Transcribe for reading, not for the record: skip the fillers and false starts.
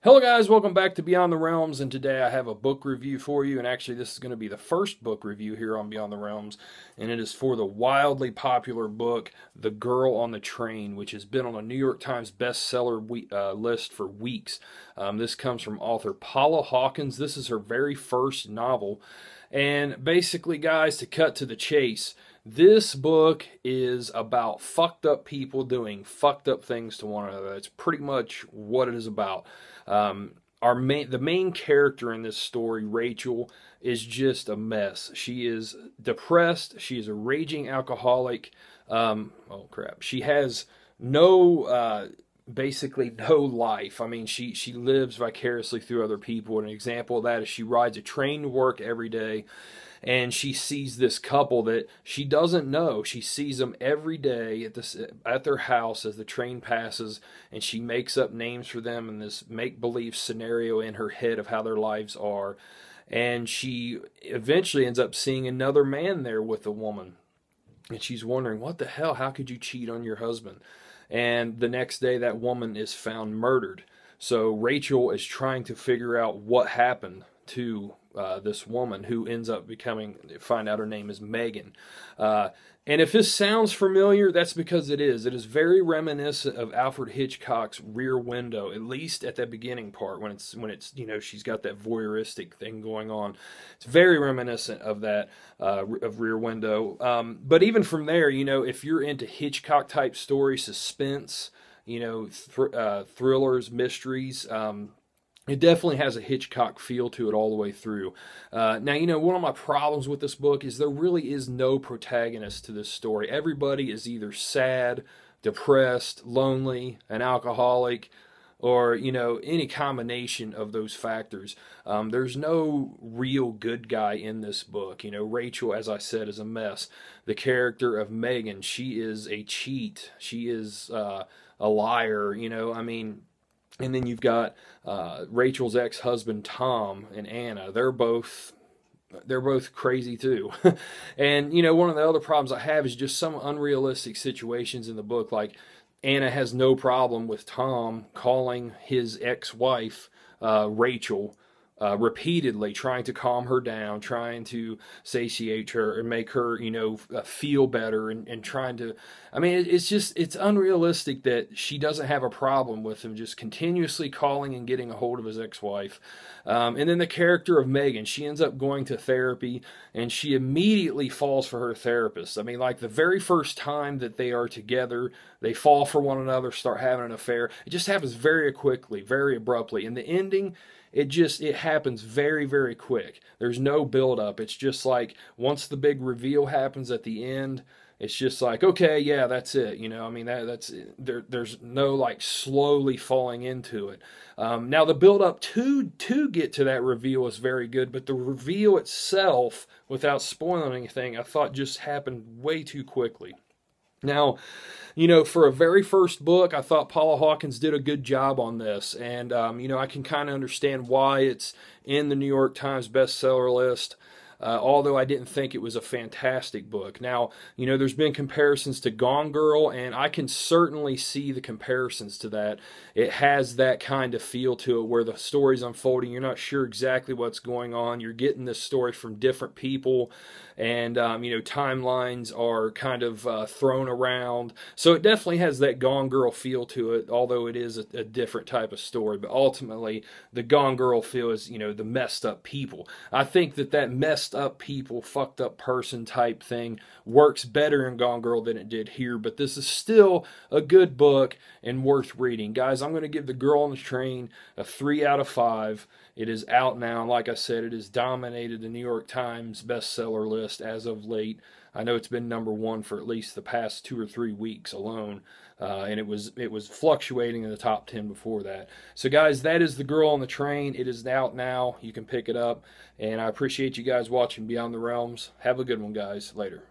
Hello guys, welcome back to Beyond the Realms, and today I have a book review for you, and actually this is going to be the first book review here on Beyond the Realms, and it is for the wildly popular book, The Girl on the Train, which has been on a New York Times bestseller list for weeks. This comes from author Paula Hawkins. This is her very first novel, and basically guys, to cut to the chase, this book is about fucked up people doing fucked up things to one another. That's pretty much what it is about. The main character in this story, Rachel, is just a mess. She is depressed. She is a raging alcoholic. Oh crap. She has basically no life. I mean, she lives vicariously through other people. An example of that is she rides a train to work every day, and she sees this couple that she doesn't know. She sees them every day at their house as the train passes, and she makes up names for them in this make-believe scenario in her head of how their lives are. And she eventually ends up seeing another man there with a woman. And she's wondering, what the hell? How could you cheat on your husband? And the next day, that woman is found murdered. So Rachel is trying to figure out what happened to this woman, who ends up find out her name is Megan. And if this sounds familiar, that's because it is. It is very reminiscent of Alfred Hitchcock's Rear Window, at least at that beginning part when it's she's got that voyeuristic thing going on. It's very reminiscent of that of Rear Window. But even from there, if you're into Hitchcock type story, suspense, thrillers, mysteries. It definitely has a Hitchcock feel to it all the way through. Now, one of my problems with this book is there really is no protagonist to this story. Everybody is either sad, depressed, lonely, an alcoholic, or, any combination of those factors. There's no real good guy in this book. Rachel, as I said, is a mess. The character of Megan, she is a cheat. She is a liar, And then you've got Rachel's ex-husband Tom and Anna. They're both crazy too. And one of the other problems I have is just some unrealistic situations in the book. Like Anna has no problem with Tom calling his ex-wife Rachel repeatedly, trying to calm her down, trying to satiate her and make her, feel better, and trying to, it's unrealistic that she doesn't have a problem with him just continuously calling and getting a hold of his ex-wife. And then the character of Megan, she ends up going to therapy, and she immediately falls for her therapist. Like the very first time that they are together, they fall for one another, start having an affair. It just happens very quickly, very abruptly. And the ending, it happens very, very quick. There's no build up. It's just like once the big reveal happens at the end, it's just like, okay, yeah, that's it. That's there. There's no like slowly falling into it. Now the build up to get to that reveal is very good, but the reveal itself, without spoiling anything, I thought just happened way too quickly. Now, for a very first book, I thought Paula Hawkins did a good job on this. And, I can kind of understand why it's in the New York Times bestseller list. Although I didn't think it was a fantastic book. Now, there's been comparisons to Gone Girl, and I can certainly see the comparisons to that. It has that kind of feel to it where the story's unfolding. You're not sure exactly what's going on. You're getting this story from different people, and, timelines are kind of thrown around. So it definitely has that Gone Girl feel to it, although it is a different type of story. But ultimately, the Gone Girl feel is, the messed up people. I think that messed up people, fucked up person type thing works better in Gone Girl than it did here, but this is still a good book and worth reading. Guys, I'm going to give The Girl on the Train a 3 out of 5. It is out now, and like I said, it has dominated the New York Times bestseller list as of late. I know it's been #1 for at least the past 2 or 3 weeks alone, and it was fluctuating in the top 10 before that. So guys, that is The Girl on the Train. It is out now. You can pick it up, and I appreciate you guys watching Beyond the Realms. Have a good one, guys. Later.